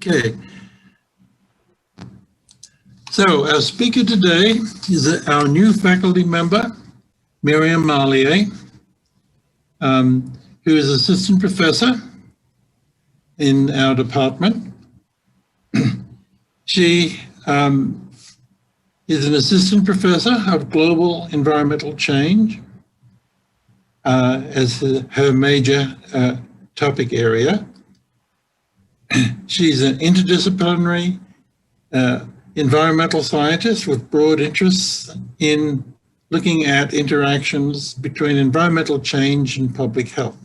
Okay. So our speaker today is our new faculty member, Miriam Marlier, who is assistant professor in our department. She is an assistant professor of global environmental change as her major topic area. She's an interdisciplinary environmental scientist with broad interests in looking at interactions between environmental change and public health,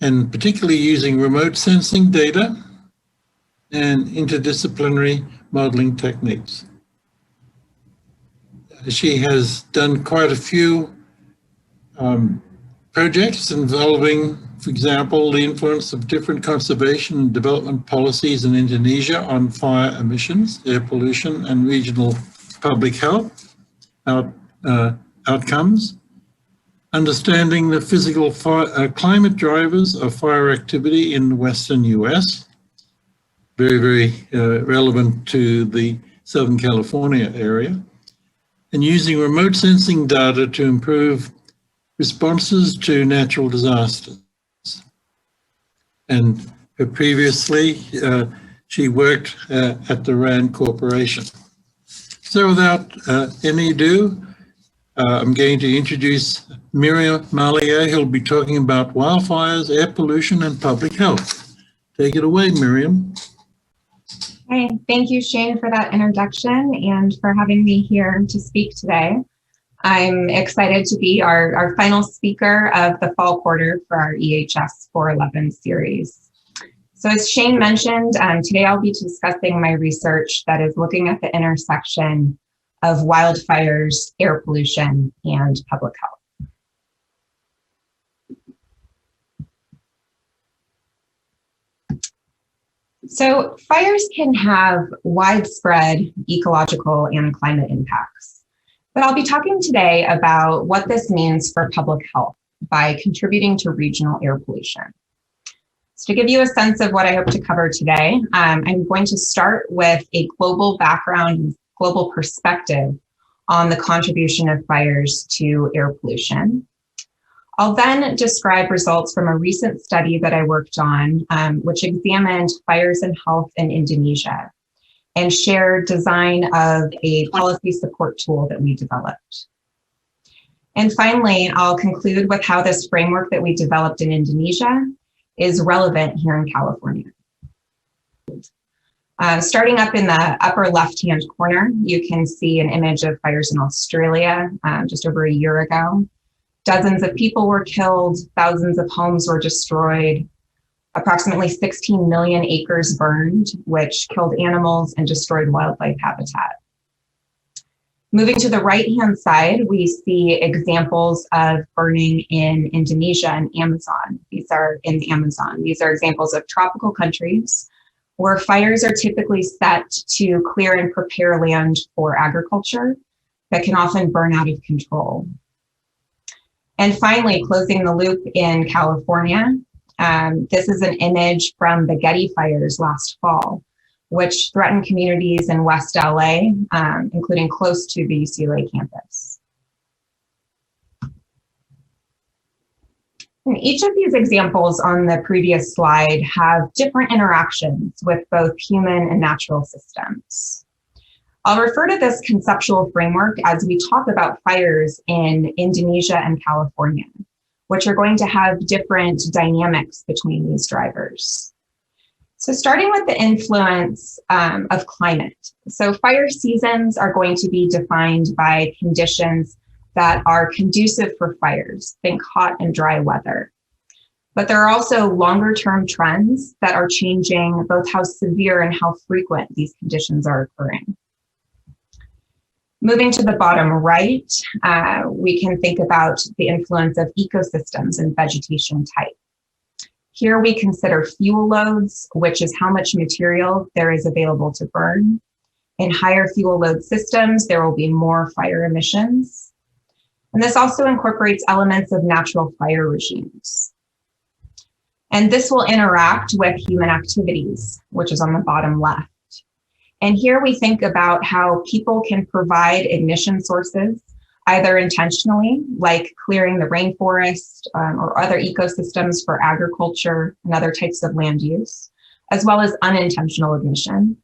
and particularly using remote sensing data and interdisciplinary modeling techniques. She has done quite a few projects involving, for example, the influence of different conservation and development policies in Indonesia on fire emissions, air pollution, and regional public health outcomes, understanding the physical climate drivers of fire activity in the Western US, very relevant to the Southern California area, and using remote sensing data to improve responses to natural disasters. And previously, she worked at the RAND Corporation. So without any ado, I'm going to introduce Miriam Marlier, who'll be talking about wildfires, air pollution, and public health. Take it away, Miriam. Hey, thank you, Shane, for that introduction and for having me here to speak today. I'm excited to be our final speaker of the fall quarter for our EHS 411 series. So as Shane mentioned, today I'll be discussing my research that is looking at the intersection of wildfires, air pollution, and public health. So fires can have widespread ecological and climate impacts, but I'll be talking today about what this means for public health by contributing to regional air pollution. So to give you a sense of what I hope to cover today, I'm going to start with a global background and global perspective on the contribution of fires to air pollution. I'll then describe results from a recent study that I worked on, which examined fires and health in Indonesia, and share design of a policy support tool that we developed. And finally, I'll conclude with how this framework that we developed in Indonesia is relevant here in California. Starting up in the upper left-hand corner, you can see an image of fires in Australia just over a year ago. Dozens of people were killed, thousands of homes were destroyed, approximately 16 million acres burned, which killed animals and destroyed wildlife habitat. Moving to the right-hand side, we see examples of burning in Indonesia and Amazon. These are in the Amazon. These are examples of tropical countries where fires are typically set to clear and prepare land for agriculture that can often burn out of control. And finally, closing the loop in California, this is an image from the Getty fires last fall, which threatened communities in West LA, including close to the UCLA campus. And each of these examples on the previous slide have different interactions with both human and natural systems. I'll refer to this conceptual framework as we talk about fires in Indonesia and California, which are going to have different dynamics between these drivers. So starting with the influence of climate. So fire seasons are going to be defined by conditions that are conducive for fires, think hot and dry weather. But there are also longer term trends that are changing both how severe and how frequent these conditions are occurring. Moving to the bottom right, we can think about the influence of ecosystems and vegetation type. Here we consider fuel loads, which is how much material there is available to burn. In higher fuel load systems, there will be more fire emissions. And this also incorporates elements of natural fire regimes. And this will interact with human activities, which is on the bottom left. And here we think about how people can provide ignition sources, either intentionally, like clearing the rainforest or other ecosystems for agriculture and other types of land use, as well as unintentional ignition.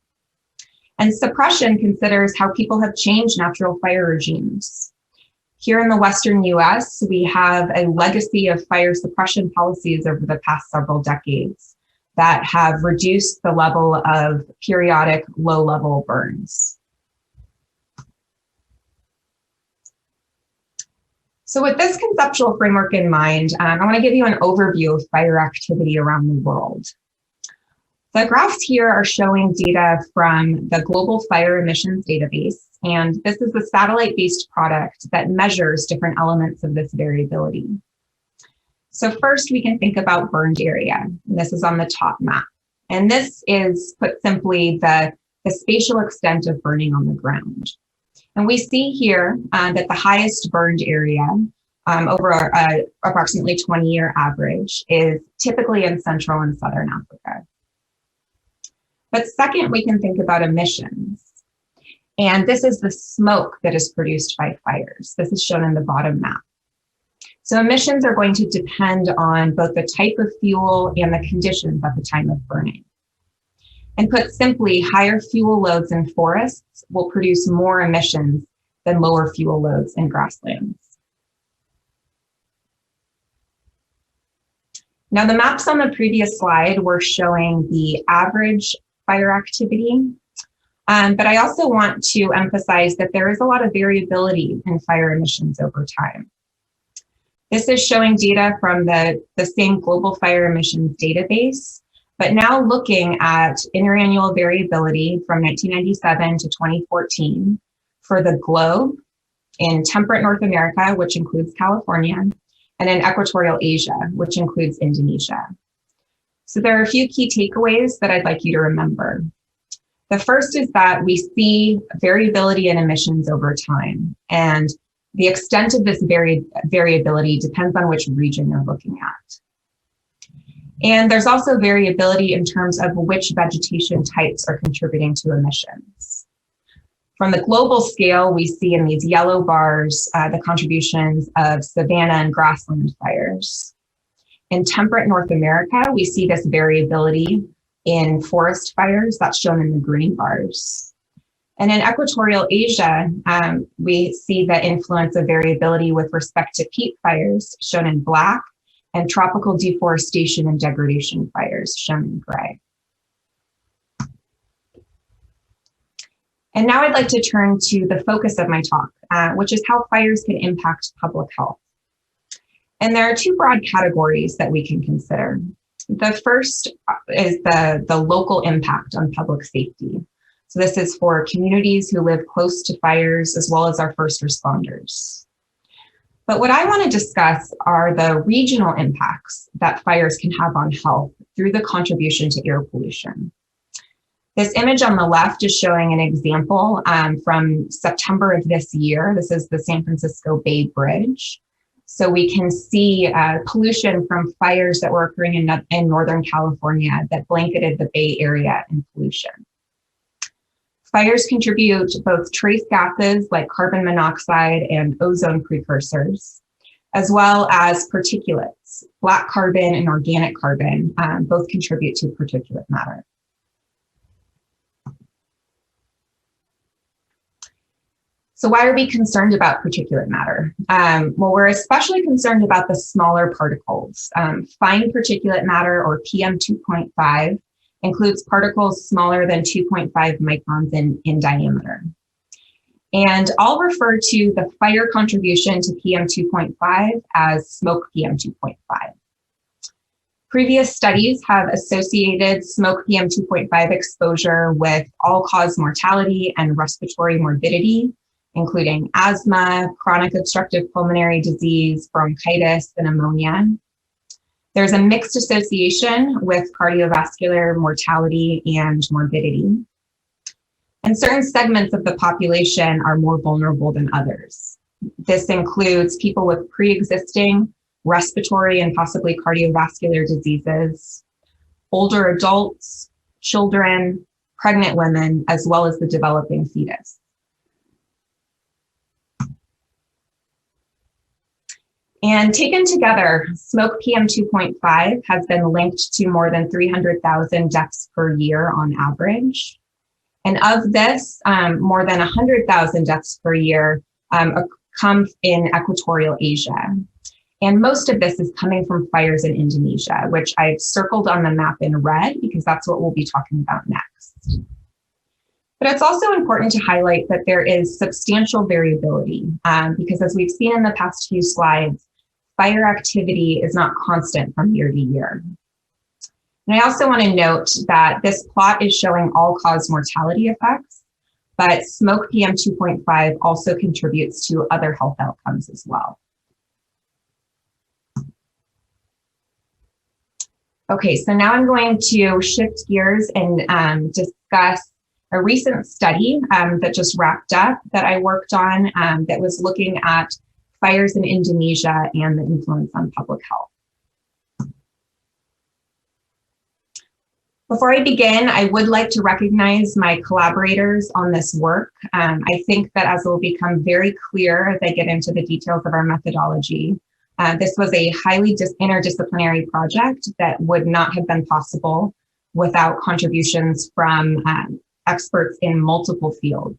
And suppression considers how people have changed natural fire regimes. Here in the Western US, we have a legacy of fire suppression policies over the past several decades that have reduced the level of periodic low-level burns. So with this conceptual framework in mind, I want to give you an overview of fire activity around the world. The graphs here are showing data from the Global Fire Emissions Database, and this is a satellite-based product that measures different elements of this variability. So first, we can think about burned area. This is on the top map. And this is, put simply, the spatial extent of burning on the ground. And we see here that the highest burned area over approximately 20-year average is typically in Central and Southern Africa. But second, we can think about emissions. And this is the smoke that is produced by fires. This is shown in the bottom map. So emissions are going to depend on both the type of fuel and the conditions at the time of burning. And put simply, higher fuel loads in forests will produce more emissions than lower fuel loads in grasslands. Now, the maps on the previous slide were showing the average fire activity, but I also want to emphasize that there is a lot of variability in fire emissions over time. This is showing data from the same Global Fire Emissions Database, but now looking at interannual variability from 1997 to 2014 for the globe in temperate North America, which includes California, and in equatorial Asia, which includes Indonesia. So there are a few key takeaways that I'd like you to remember. The first is that we see variability in emissions over time, and the extent of this variability depends on which region you're looking at. And there's also variability in terms of which vegetation types are contributing to emissions. From the global scale, we see in these yellow bars the contributions of savanna and grassland fires. In temperate North America, we see this variability in forest fires, that's shown in the green bars. And in equatorial Asia, we see the influence of variability with respect to peat fires, shown in black, and tropical deforestation and degradation fires, shown in gray. And now I'd like to turn to the focus of my talk, which is how fires can impact public health. And there are two broad categories that we can consider. The first is the local impact on public safety. So this is for communities who live close to fires, as well as our first responders. But what I want to discuss are the regional impacts that fires can have on health through the contribution to air pollution. This image on the left is showing an example from September of this year. This is the San Francisco Bay Bridge. So we can see pollution from fires that were occurring in Northern California that blanketed the Bay Area in pollution. Fires contribute both trace gases like carbon monoxide and ozone precursors, as well as particulates. Black carbon and organic carbon both contribute to particulate matter. So why are we concerned about particulate matter? Well, we're especially concerned about the smaller particles. Fine particulate matter, or PM2.5, includes particles smaller than 2.5 microns in diameter. And I'll refer to the fire contribution to PM2.5 as smoke PM2.5. Previous studies have associated smoke PM2.5 exposure with all-cause mortality and respiratory morbidity, including asthma, chronic obstructive pulmonary disease, bronchitis, and pneumonia. There's a mixed association with cardiovascular mortality and morbidity. And certain segments of the population are more vulnerable than others. This includes people with pre-existing respiratory and possibly cardiovascular diseases, older adults, children, pregnant women, as well as the developing fetus. And taken together, smoke PM2.5 has been linked to more than 300,000 deaths per year on average. And of this, more than 100,000 deaths per year come in equatorial Asia. And most of this is coming from fires in Indonesia, which I've circled on the map in red because that's what we'll be talking about next. But it's also important to highlight that there is substantial variability because as we've seen in the past few slides, fire activity is not constant from year to year. And I also want to note that this plot is showing all-cause mortality effects, but smoke PM2.5 also contributes to other health outcomes as well. Okay, so now I'm going to shift gears and discuss a recent study that just wrapped up that I worked on that was looking at fires in Indonesia and the influence on public health. Before I begin, I would like to recognize my collaborators on this work. I think that as it will become very clear as I get into the details of our methodology, this was a highly interdisciplinary project that would not have been possible without contributions from experts in multiple fields.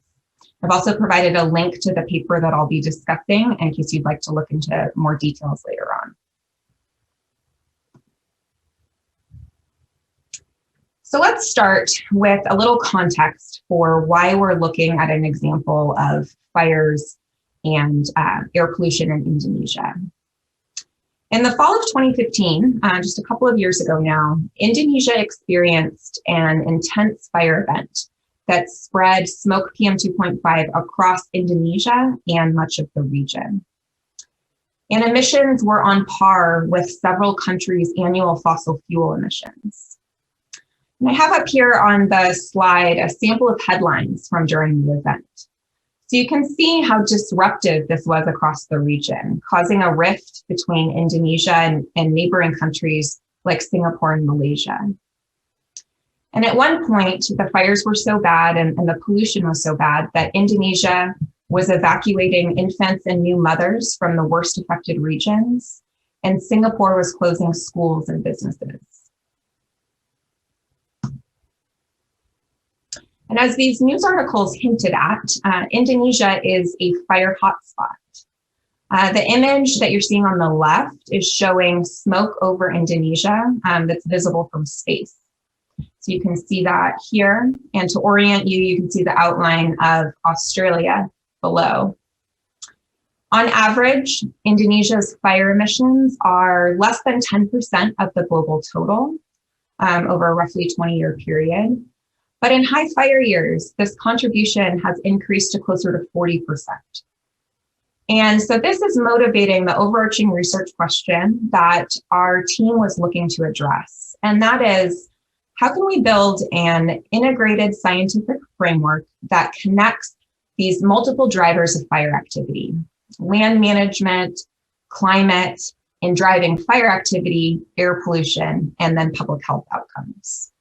I've also provided a link to the paper that I'll be discussing in case you'd like to look into more details later on. So let's start with a little context for why we're looking at an example of fires and air pollution in Indonesia. In the fall of 2015, just a couple of years ago now, Indonesia experienced an intense fire event that spread smoke PM2.5 across Indonesia and much of the region. And emissions were on par with several countries' annual fossil fuel emissions. And I have up here on the slide a sample of headlines from during the event. So you can see how disruptive this was across the region, causing a rift between Indonesia and neighboring countries like Singapore and Malaysia. And at one point, the fires were so bad and the pollution was so bad that Indonesia was evacuating infants and new mothers from the worst affected regions, and Singapore was closing schools and businesses. And as these news articles hinted at, Indonesia is a fire hotspot. The image that you're seeing on the left is showing smoke over Indonesia that's visible from space. So you can see that here. And to orient you, you can see the outline of Australia below. On average, Indonesia's fire emissions are less than 10% of the global total over a roughly 20-year period. But in high fire years, this contribution has increased to closer to 40%. And so this is motivating the overarching research question that our team was looking to address. And that is, how can we build an integrated scientific framework that connects these multiple drivers of fire activity, land management, climate, and driving fire activity, air pollution, and then public health outcomes?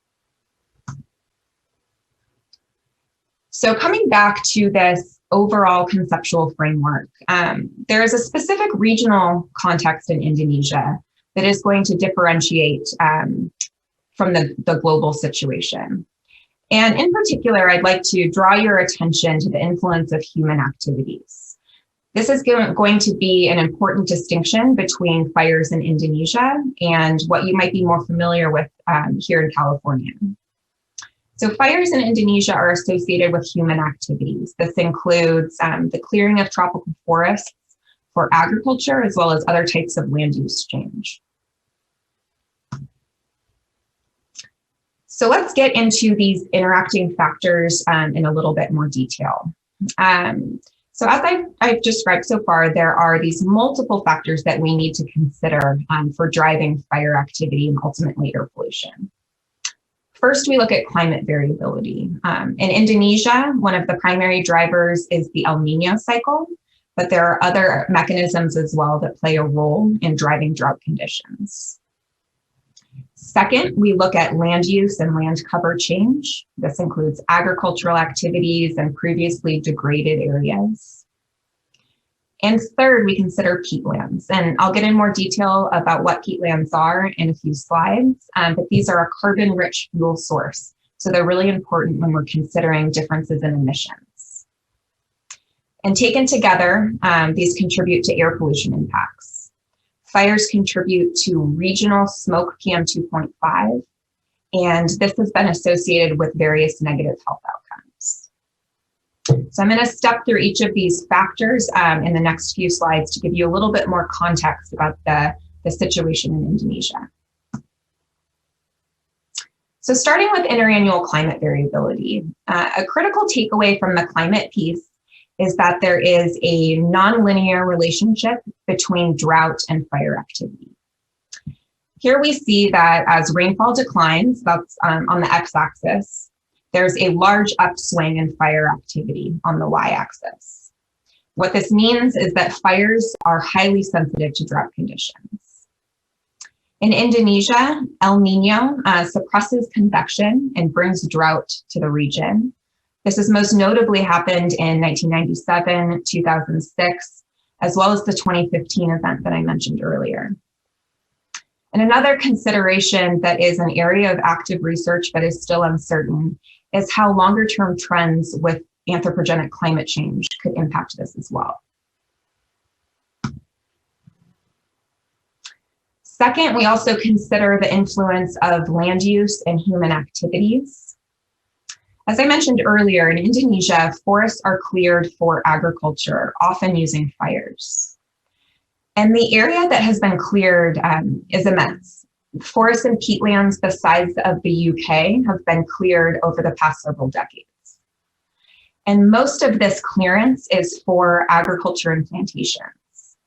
So coming back to this overall conceptual framework, there is a specific regional context in Indonesia that is going to differentiate from the global situation. And in particular, I'd like to draw your attention to the influence of human activities. This is going to be an important distinction between fires in Indonesia and what you might be more familiar with here in California. So fires in Indonesia are associated with human activities. This includes the clearing of tropical forests for agriculture, as well as other types of land use change. So let's get into these interacting factors in a little bit more detail. So as I've described so far, there are these multiple factors that we need to consider for driving fire activity and ultimately air pollution. First, we look at climate variability. In Indonesia, one of the primary drivers is the El Nino cycle, but there are other mechanisms as well that play a role in driving drought conditions. Second, we look at land use and land cover change. This includes agricultural activities and previously degraded areas. And third, we consider peatlands. And I'll get in more detail about what peatlands are in a few slides, but these are a carbon-rich fuel source. So they're really important when we're considering differences in emissions. And taken together, these contribute to air pollution impacts. Fires contribute to regional smoke PM2.5, and this has been associated with various negative health outcomes. So I'm going to step through each of these factors in the next few slides to give you a little bit more context about the situation in Indonesia. So starting with interannual climate variability, a critical takeaway from the climate piece is that there is a nonlinear relationship between drought and fire activity. Here we see that as rainfall declines, that's on the x-axis, there's a large upswing in fire activity on the y-axis. What this means is that fires are highly sensitive to drought conditions. In Indonesia, El Nino suppresses convection and brings drought to the region. This has most notably happened in 1997, 2006, as well as the 2015 event that I mentioned earlier. And another consideration that is an area of active research but is still uncertain is how longer-term trends with anthropogenic climate change could impact this as well. Second, we also consider the influence of land use and human activities. As I mentioned earlier, in Indonesia, forests are cleared for agriculture, often using fires. And the area that has been cleared is immense. Forests and peatlands the size of the UK have been cleared over the past several decades. And most of this clearance is for agriculture and plantations.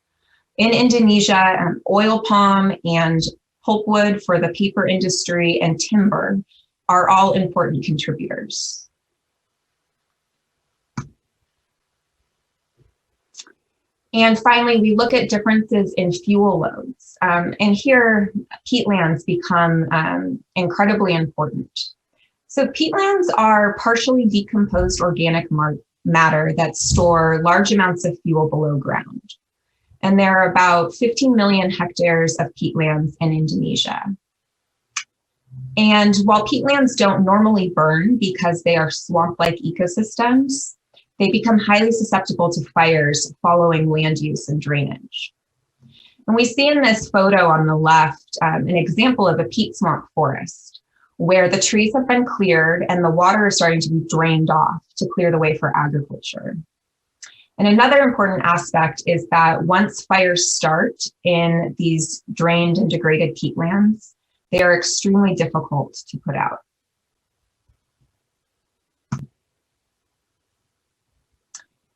In Indonesia, oil palm and pulpwood for the paper industry and timber are all important contributors. And finally, we look at differences in fuel loads. And here, peatlands become incredibly important. So peatlands are partially decomposed organic matter that store large amounts of fuel below ground. And there are about 15 million hectares of peatlands in Indonesia. And while peatlands don't normally burn because they are swamp-like ecosystems, they become highly susceptible to fires following land use and drainage. And we see in this photo on the left an example of a peat swamp forest where the trees have been cleared and the water is starting to be drained off to clear the way for agriculture. And another important aspect is that once fires start in these drained and degraded peatlands, they are extremely difficult to put out.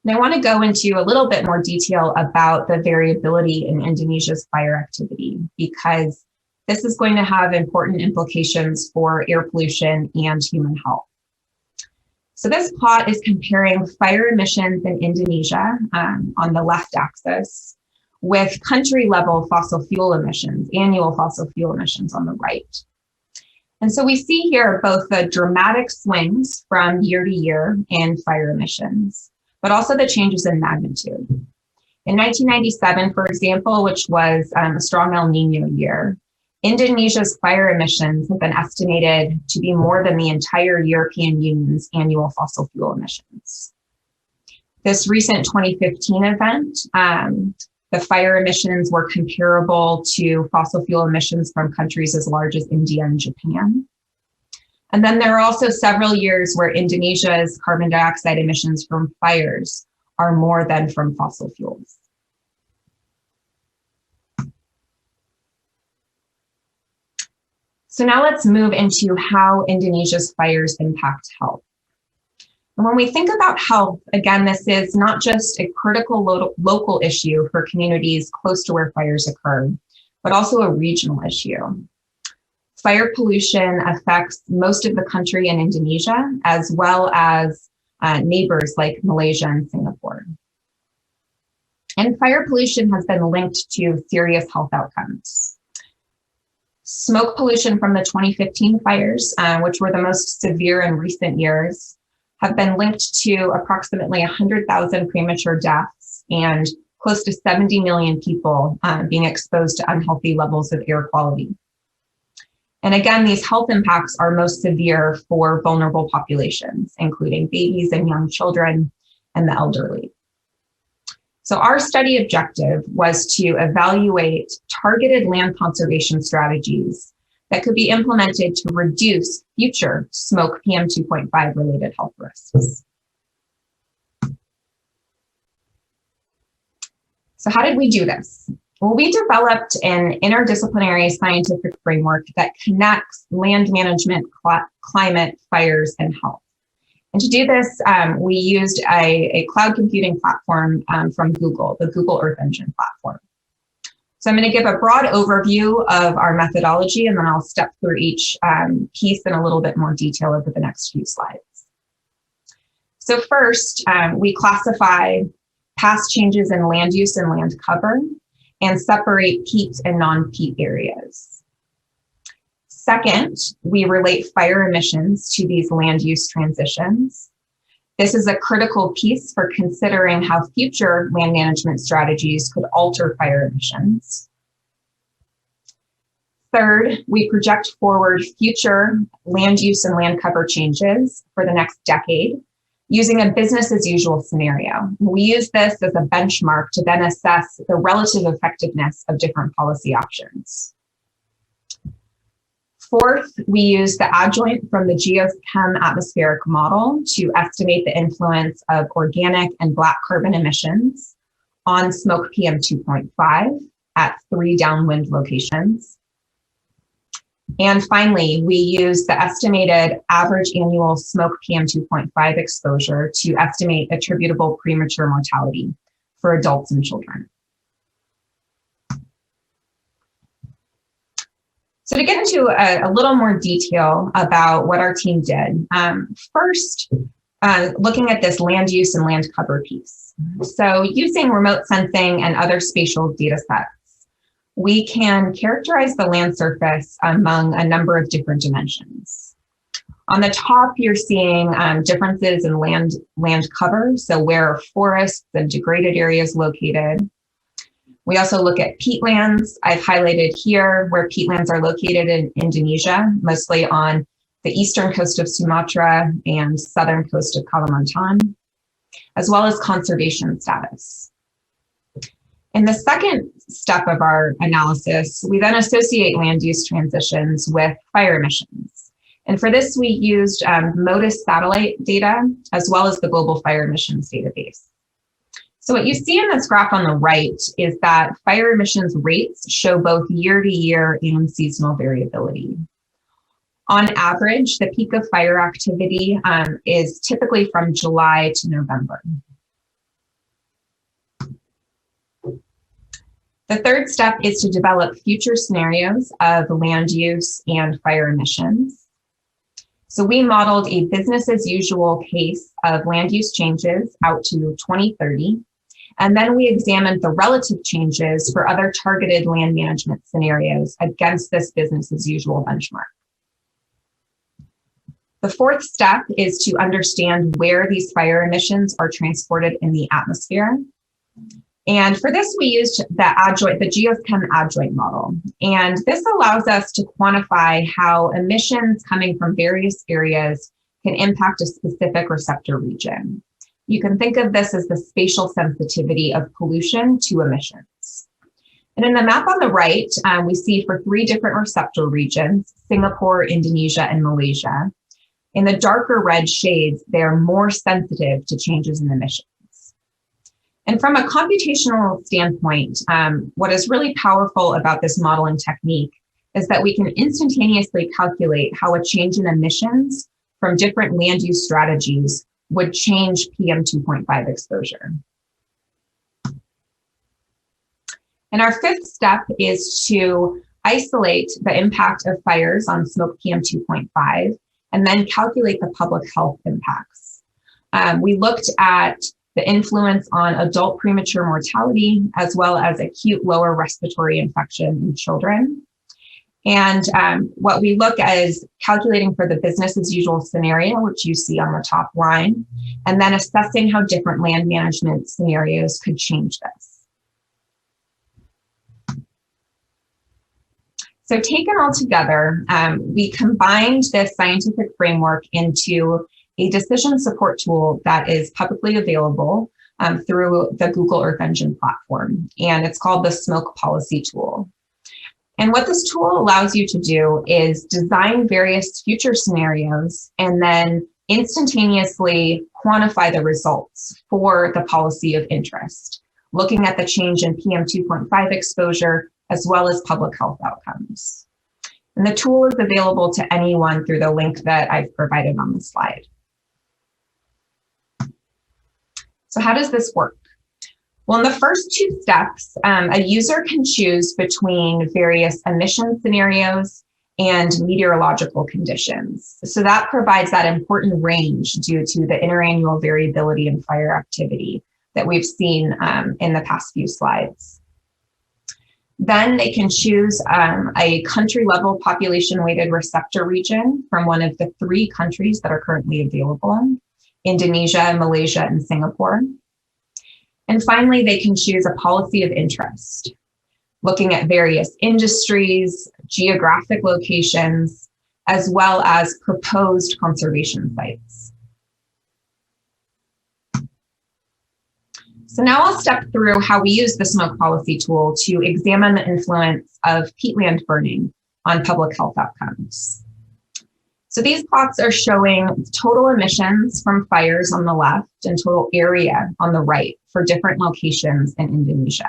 And I want to go into a little bit more detail about the variability in Indonesia's fire activity, because this is going to have important implications for air pollution and human health. So this plot is comparing fire emissions in Indonesia on the left axis with country level fossil fuel emissions, annual fossil fuel emissions on the right. And so we see here both the dramatic swings from year to year in fire emissions, but also the changes in magnitude. In 1997, for example, which was a strong El Nino year, Indonesia's fire emissions have been estimated to be more than the entire European Union's annual fossil fuel emissions. This recent 2015 event, the fire emissions were comparable to fossil fuel emissions from countries as large as India and Japan. And then there are also several years where Indonesia's carbon dioxide emissions from fires are more than from fossil fuels. So now let's move into how Indonesia's fires impact health. And when we think about health, again, this is not just a critical local issue for communities close to where fires occur, but also a regional issue. Fire pollution affects most of the country in Indonesia, as well as neighbors like Malaysia and Singapore. And fire pollution has been linked to serious health outcomes. Smoke pollution from the 2015 fires, which were the most severe in recent years, have been linked to approximately 100,000 premature deaths and close to 70 million people being exposed to unhealthy levels of air quality. And again, these health impacts are most severe for vulnerable populations, including babies and young children and the elderly. So our study objective was to evaluate targeted land conservation strategies that could be implemented to reduce future smoke PM2.5 related health risks. So how did we do this? Well, we developed an interdisciplinary scientific framework that connects land management, climate, fires, and health. And to do this, we used a cloud computing platform from Google, the Google Earth Engine platform. So I'm going to give a broad overview of our methodology, and then I'll step through each piece in a little bit more detail over the next few slides. So first, we classify past changes in land use and land cover and separate peat and non-peat areas. Second, we relate fire emissions to these land use transitions. This is a critical piece for considering how future land management strategies could alter fire emissions. Third, we project forward future land use and land cover changes for the next decade using a business as usual scenario. We use this as a benchmark to then assess the relative effectiveness of different policy options. Fourth, we use the adjoint from the geochem atmospheric model to estimate the influence of organic and black carbon emissions on smoke PM2.5 at 3 downwind locations. And finally, we use the estimated average annual smoke PM2.5 exposure to estimate attributable premature mortality for adults and children. So to get into a little more detail about what our team did, first, looking at this land use and land cover piece. So using remote sensing and other spatial data sets, we can characterize the land surface among a number of different dimensions. On the top, you're seeing differences in land cover, so where are forests and degraded areas located. We also look at peatlands. I've highlighted here where peatlands are located in Indonesia, mostly on the eastern coast of Sumatra and southern coast of Kalimantan, as well as conservation status. In the second step of our analysis, we then associate land use transitions with fire emissions. And for this, we used MODIS satellite data, as well as the Global Fire Emissions Database. So what you see in this graph on the right is that fire emissions rates show both year-to-year and seasonal variability. On average, the peak of fire activity is typically from July to November. The third step is to develop future scenarios of land use and fire emissions. So we modeled a business as usual case of land use changes out to 2030. And then we examined the relative changes for other targeted land management scenarios against this business as usual benchmark. The fourth step is to understand where these fire emissions are transported in the atmosphere. And for this, we used the geochem adjoint model. And this allows us to quantify how emissions coming from various areas can impact a specific receptor region. You can think of this as the spatial sensitivity of pollution to emissions. And in the map on the right, we see for 3 different receptor regions, Singapore, Indonesia, and Malaysia. In the darker red shades, they are more sensitive to changes in emissions. And from a computational standpoint, what is really powerful about this modeling technique is that we can instantaneously calculate how a change in emissions from different land use strategies would change PM2.5 exposure. And our fifth step is to isolate the impact of fires on smoke PM2.5 and then calculate the public health impacts. We looked at the influence on adult premature mortality, as well as acute lower respiratory infection in children. And what we look at is calculating for the business as usual scenario, which you see on the top line, and then assessing how different land management scenarios could change this. So taken all together, we combined this scientific framework into a decision support tool that is publicly available through the Google Earth Engine platform, and it's called the Smoke Policy Tool. And what this tool allows you to do is design various future scenarios and then instantaneously quantify the results for the policy of interest, looking at the change in PM 2.5 exposure as well as public health outcomes. And the tool is available to anyone through the link that I've provided on the slide. So how does this work? Well, in the first two steps, a user can choose between various emission scenarios and meteorological conditions. So that provides that important range due to the interannual variability in fire activity that we've seen in the past few slides. Then they can choose a country-level population-weighted receptor region from one of the 3 countries that are currently available: Indonesia, Malaysia, and Singapore. And finally, they can choose a policy of interest, looking at various industries, geographic locations, as well as proposed conservation sites. So now I'll step through how we use the smoke policy tool to examine the influence of peatland burning on public health outcomes. So these plots are showing total emissions from fires on the left and total area on the right for different locations in Indonesia.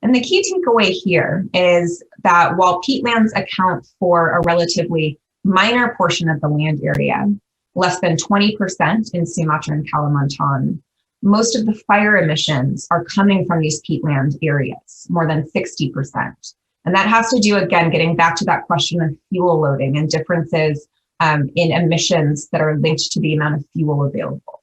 And the key takeaway here is that while peatlands account for a relatively minor portion of the land area, less than 20% in Sumatra and Kalimantan, most of the fire emissions are coming from these peatland areas, more than 60%. And that has to do, again, getting back to that question of fuel loading and differences in emissions that are linked to the amount of fuel available.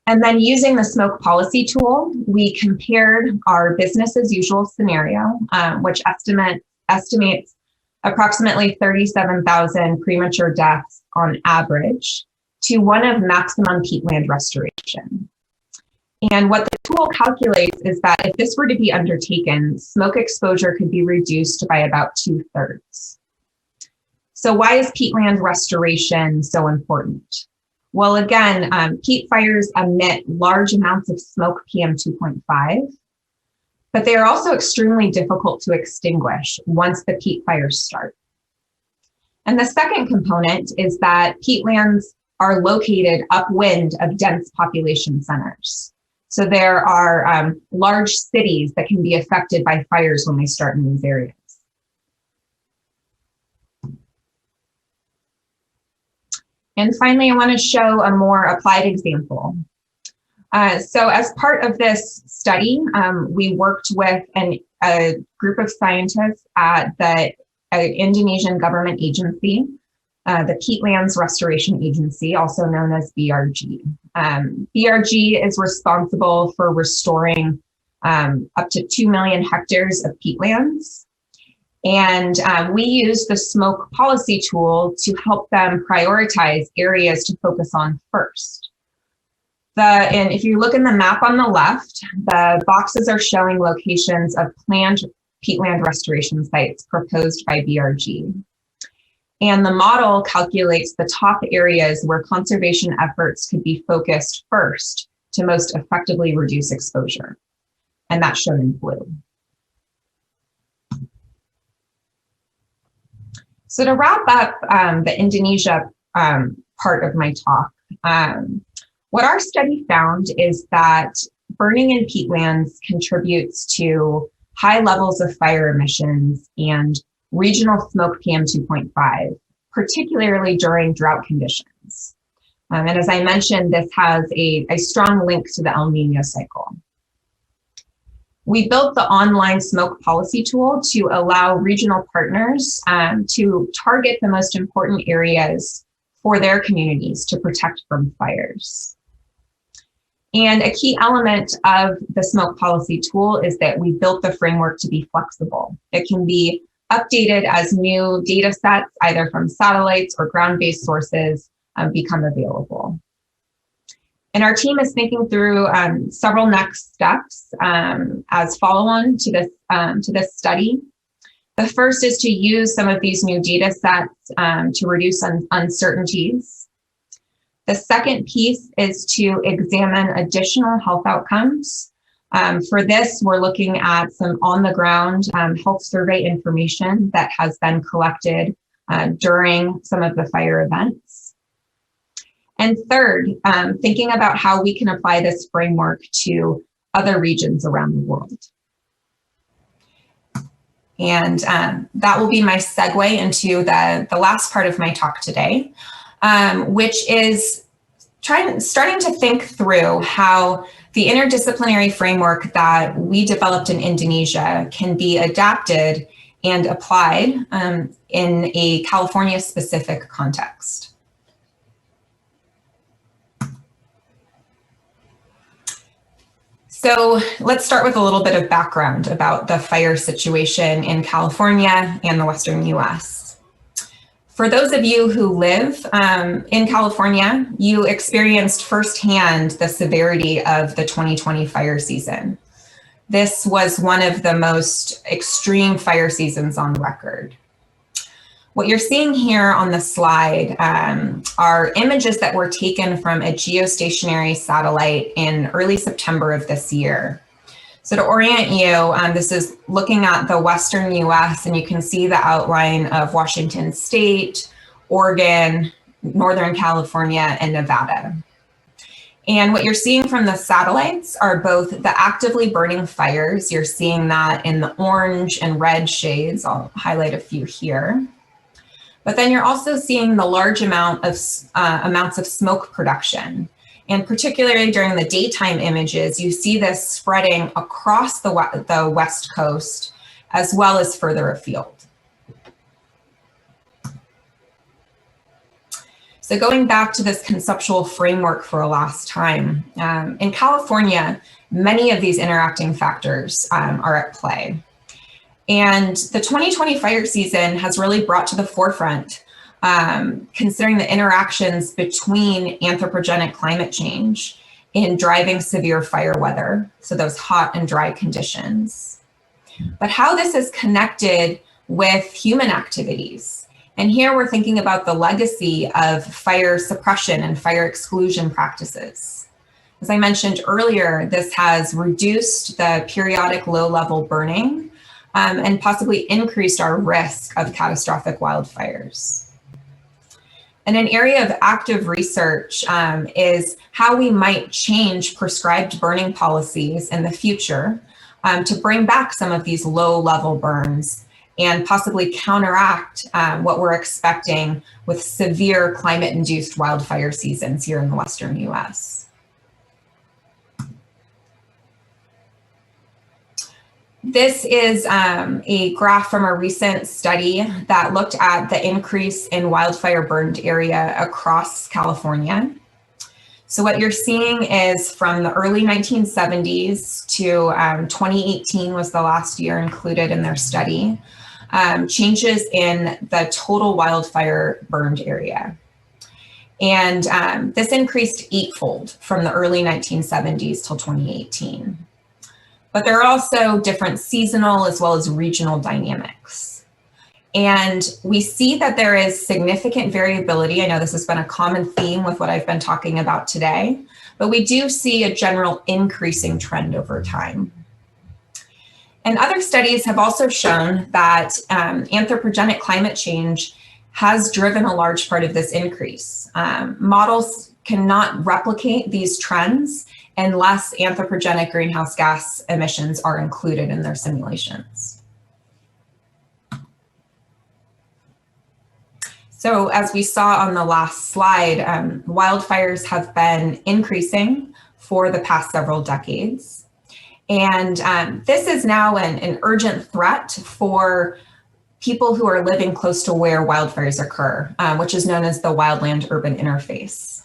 And then using the smoke policy tool, we compared our business as usual scenario, which estimates approximately 37,000 premature deaths on average, to one of maximum peatland restoration. And what the tool calculates is that if this were to be undertaken, smoke exposure could be reduced by about 2/3. So why is peatland restoration so important? Well, again, peat fires emit large amounts of smoke, PM 2.5, but they are also extremely difficult to extinguish once the peat fires start. And the second component is that peatlands are located upwind of dense population centers. So there are large cities that can be affected by fires when they start in these areas. And finally, I want to show a more applied example. So as part of this study, we worked with a group of scientists at the Indonesian government agency, the Peatlands Restoration Agency, also known as BRG. BRG is responsible for restoring up to 2 million hectares of peatlands. And we use the smoke policy tool to help them prioritize areas to focus on first. And if you look in the map on the left, the boxes are showing locations of planned peatland restoration sites proposed by BRG. And the model calculates the top areas where conservation efforts could be focused first to most effectively reduce exposure. And that's shown in blue. So to wrap up the Indonesia part of my talk, what our study found is that burning in peatlands contributes to high levels of fire emissions and regional smoke PM 2.5, particularly during drought conditions. And as I mentioned, this has a strong link to the El Nino cycle. We built the online smoke policy tool to allow regional partners to target the most important areas for their communities to protect from fires. And a key element of the smoke policy tool is that we built the framework to be flexible. It can be updated as new data sets, either from satellites or ground-based sources, become available. And our team is thinking through several next steps as follow-on to this study. The first is to use some of these new data sets to reduce uncertainties. The second piece is to examine additional health outcomes. For this, we're looking at some on-the-ground health survey information that has been collected during some of the fire events. And third, thinking about how we can apply this framework to other regions around the world. And that will be my segue into the last part of my talk today, which is starting to think through how the interdisciplinary framework that we developed in Indonesia can be adapted and applied in a California-specific context. So let's start with a little bit of background about the fire situation in California and the Western US. For those of you who live in California, you experienced firsthand the severity of the 2020 fire season. This was one of the most extreme fire seasons on record. What you're seeing here on the slide are images that were taken from a geostationary satellite in early September of this year. So to orient you, this is looking at the Western US, and you can see the outline of Washington State, Oregon, Northern California, and Nevada. And what you're seeing from the satellites are both the actively burning fires. You're seeing that in the orange and red shades. I'll highlight a few here. But then you're also seeing the large amounts of smoke production. And particularly during the daytime images, you see this spreading across the West Coast as well as further afield. So going back to this conceptual framework for a last time, in California, many of these interacting factors are at play. And the 2020 fire season has really brought to the forefront, considering the interactions between anthropogenic climate change in driving severe fire weather, so those hot and dry conditions, but how this is connected with human activities. And here we're thinking about the legacy of fire suppression and fire exclusion practices. As I mentioned earlier, this has reduced the periodic low-level burning and possibly increased our risk of catastrophic wildfires. And an area of active research is how we might change prescribed burning policies in the future to bring back some of these low-level burns and possibly counteract what we're expecting with severe climate-induced wildfire seasons here in the Western US. This is a graph from a recent study that looked at the increase in wildfire burned area across California. So what you're seeing is from the early 1970s to 2018 was the last year included in their study, changes in the total wildfire burned area. And this increased eightfold from the early 1970s till 2018. But there are also different seasonal as well as regional dynamics. And we see that there is significant variability. I know this has been a common theme with what I've been talking about today, but we do see a general increasing trend over time. And other studies have also shown that anthropogenic climate change has driven a large part of this increase. Models cannot replicate these trends unless anthropogenic greenhouse gas emissions are included in their simulations. So as we saw on the last slide, wildfires have been increasing for the past several decades. And this is now an urgent threat for people who are living close to where wildfires occur, which is known as the wildland-urban interface.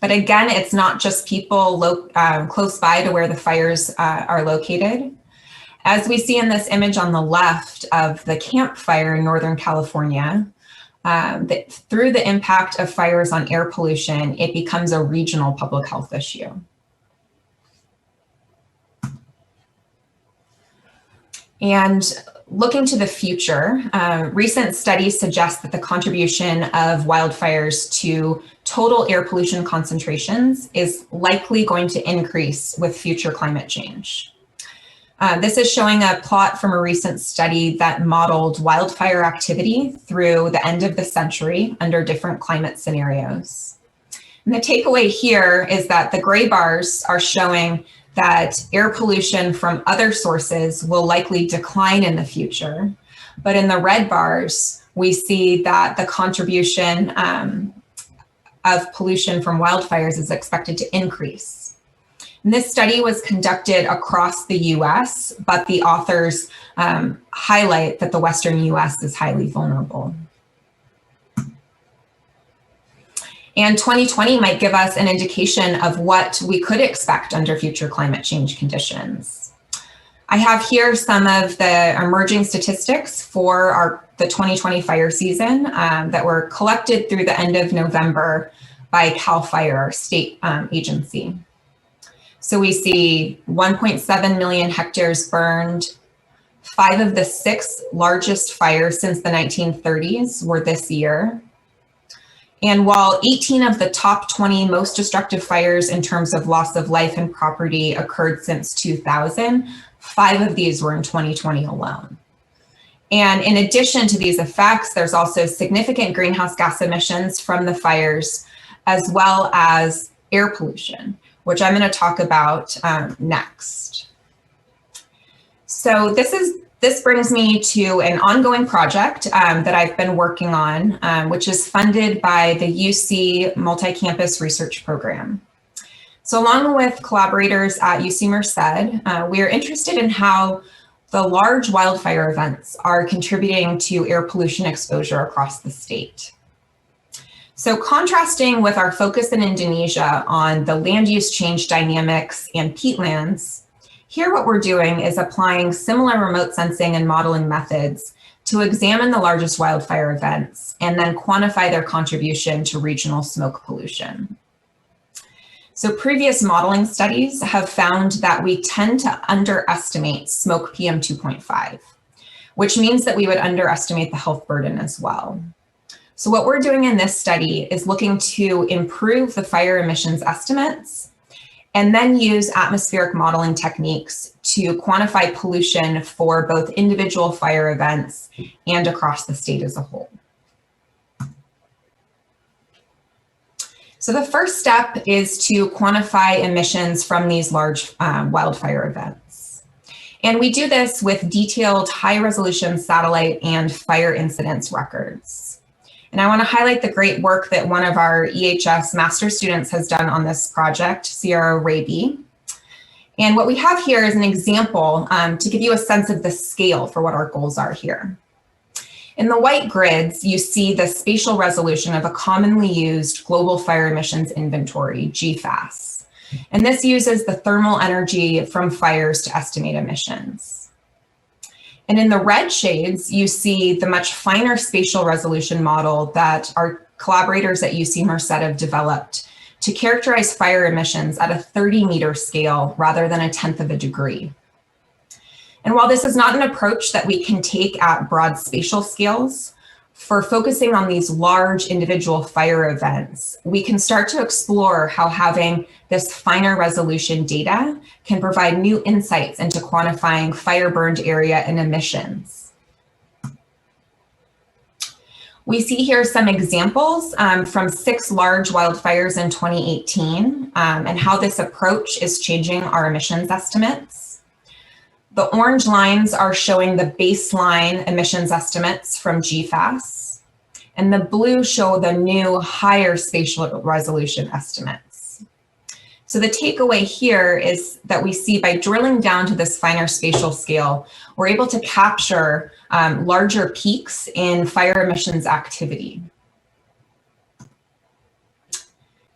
But again, it's not just people close by to where the fires are located. As we see in this image on the left of the campfire in Northern California, through the impact of fires on air pollution, it becomes a regional public health issue. And looking to the future, recent studies suggest that the contribution of wildfires to total air pollution concentrations is likely going to increase with future climate change. This is showing a plot from a recent study that modeled wildfire activity through the end of the century under different climate scenarios. And the takeaway here is that the gray bars are showing that air pollution from other sources will likely decline in the future. But in the red bars, we see that the contribution of pollution from wildfires is expected to increase. And this study was conducted across the US, but the authors highlight that the Western US is highly vulnerable. And 2020 might give us an indication of what we could expect under future climate change conditions. I have here some of the emerging statistics for the 2020 fire season that were collected through the end of November by CAL FIRE, our state agency. So we see 1.7 million hectares burned. 5 of the 6 largest fires since the 1930s were this year. And while 18 of the top 20 most destructive fires in terms of loss of life and property occurred since 2000, 5 of these were in 2020 alone. And in addition to these effects, there's also significant greenhouse gas emissions from the fires, as well as air pollution, which I'm going to talk about next. So this brings me to an ongoing project that I've been working on, which is funded by the UC Multi-Campus Research Program. So along with collaborators at UC Merced, we are interested in how the large wildfire events are contributing to air pollution exposure across the state. So contrasting with our focus in Indonesia on the land use change dynamics and peatlands, here what we're doing is applying similar remote sensing and modeling methods to examine the largest wildfire events and then quantify their contribution to regional smoke pollution. So previous modeling studies have found that we tend to underestimate smoke PM 2.5, which means that we would underestimate the health burden as well. So what we're doing in this study is looking to improve the fire emissions estimates and then use atmospheric modeling techniques to quantify pollution for both individual fire events and across the state as a whole. So the first step is to quantify emissions from these large wildfire events. And we do this with detailed high-resolution satellite and fire incidence records. And I want to highlight the great work that one of our EHS master students has done on this project, Sierra Raby. And what we have here is an example to give you a sense of the scale for what our goals are here. In the white grids, you see the spatial resolution of a commonly used global fire emissions inventory, GFAS. And this uses the thermal energy from fires to estimate emissions. And in the red shades, you see the much finer spatial resolution model that our collaborators at UC Merced have developed to characterize fire emissions at a 30-meter scale rather than a 1/10 of a degree. And while this is not an approach that we can take at broad spatial scales, for focusing on these large individual fire events, we can start to explore how having this finer resolution data can provide new insights into quantifying fire burned area and emissions. We see here some examples from 6 large wildfires in 2018 and how this approach is changing our emissions estimates. The orange lines are showing the baseline emissions estimates from GFAS, and the blue show the new higher spatial resolution estimates. So the takeaway here is that we see by drilling down to this finer spatial scale, we're able to capture larger peaks in fire emissions activity.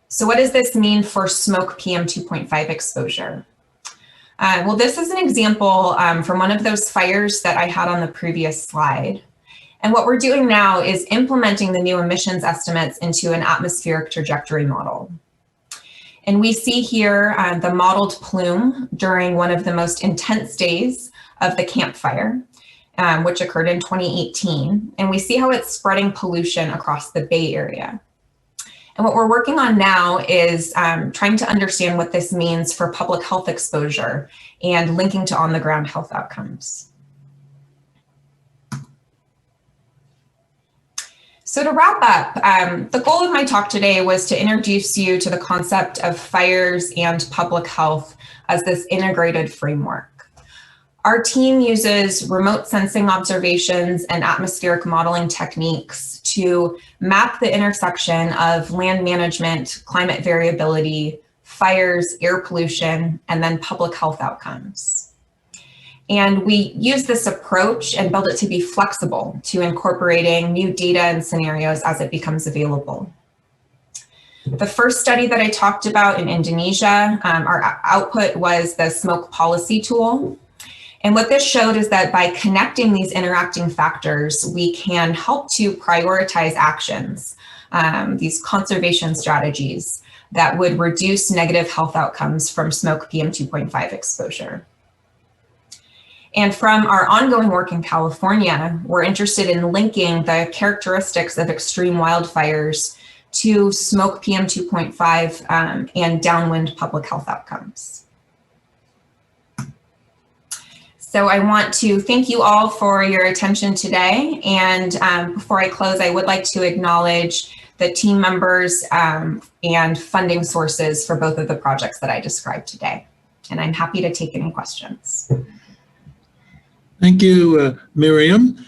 So what does this mean for smoke PM 2.5 exposure? Well, this is an example from one of those fires that I had on the previous slide. And what we're doing now is implementing the new emissions estimates into an atmospheric trajectory model. And we see here the modeled plume during one of the most intense days of the campfire, which occurred in 2018. And we see how it's spreading pollution across the Bay Area. And what we're working on now is trying to understand what this means for public health exposure and linking to on-the-ground health outcomes. So to wrap up, the goal of my talk today was to introduce you to the concept of fires and public health as this integrated framework. Our team uses remote sensing observations and atmospheric modeling techniques to map the intersection of land management, climate variability, fires, air pollution, and then public health outcomes. And we use this approach and build it to be flexible to incorporating new data and scenarios as it becomes available. The first study that I talked about in Indonesia, our output was the smoke policy tool. And what this showed is that by connecting these interacting factors, we can help to prioritize actions, these conservation strategies that would reduce negative health outcomes from smoke PM 2.5 exposure. And from our ongoing work in California, we're interested in linking the characteristics of extreme wildfires to smoke PM 2.5 and downwind public health outcomes. So I want to thank you all for your attention today. And before I close, I would like to acknowledge the team members and funding sources for both of the projects that I described today. And I'm happy to take any questions. Thank you, Miriam.